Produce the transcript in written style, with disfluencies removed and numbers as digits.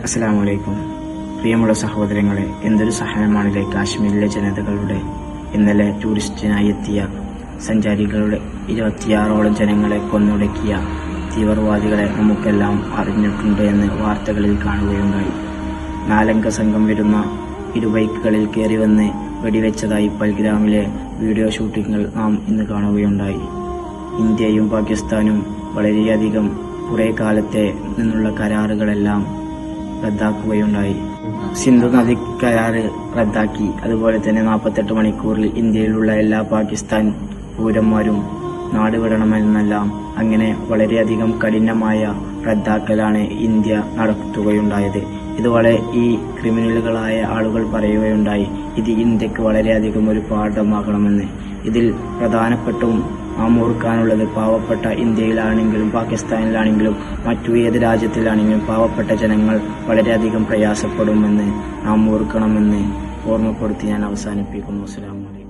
അസ്സലാമു പ്രിയമുള്ള സഹോദരങ്ങളെ, എന്തൊരു സഹനമാണില്ലേ കാശ്മീരിലെ ജനതകളുടെ. ഇന്നലെ ടൂറിസ്റ്റിനായി എത്തിയ സഞ്ചാരികളുടെ 26ഓളം ജനങ്ങളെ കൊന്നൊടുക്കിയ തീവ്രവാദികളെ നമുക്കെല്ലാം അറിഞ്ഞിട്ടുണ്ട് എന്ന് വാർത്തകളിൽ കാണുകയുണ്ടായി. 4 അംഗ സംഘം വരുന്ന ഇരുബൈക്കുകളിൽ കയറി വന്ന് വെടിവെച്ചതായി പൽഗ്രാമിലെ വീഡിയോ ഷൂട്ടിങ്ങുകൾ നാം ഇന്ന് കാണുകയുണ്ടായി. ഇന്ത്യയും പാകിസ്ഥാനും വളരെയധികം കുറെ കാലത്തെ നിന്നുള്ള കരാറുകളെല്ലാം റദ്ദാക്കുകയുണ്ടായി. സിന്ധു നദി കരാറ് റദ്ദാക്കി. അതുപോലെ തന്നെ 48 മണിക്കൂറിൽ ഇന്ത്യയിലുള്ള എല്ലാ പാകിസ്ഥാൻ പൗരന്മാരും നാടുവിടണമെന്നെല്ലാം അങ്ങനെ വളരെയധികം കഠിനമായ റദ്ദാക്കലാണ് ഇന്ത്യ നടത്തുകയുണ്ടായത്. ഇത് ഈ ക്രിമിനലുകളായ ആളുകൾ പറയുകയുണ്ടായി, ഇത് ഇന്ത്യക്ക് വളരെയധികം ഒരു പാഠമാകണമെന്ന്. ഇതിൽ പ്രധാനപ്പെട്ടും നാം ഓർക്കാനുള്ളത്, പാവപ്പെട്ട ഇന്ത്യയിലാണെങ്കിലും പാകിസ്ഥാനിലാണെങ്കിലും മറ്റു ഏത് രാജ്യത്തിലാണെങ്കിലും പാവപ്പെട്ട ജനങ്ങൾ വളരെയധികം പ്രയാസപ്പെടുമെന്ന് നാം ഓർക്കണമെന്ന് ഓർമ്മപ്പെടുത്തി ഞാൻ അവസാനിപ്പിക്കുന്നു. അസ്സലാമു അലൈക്കും.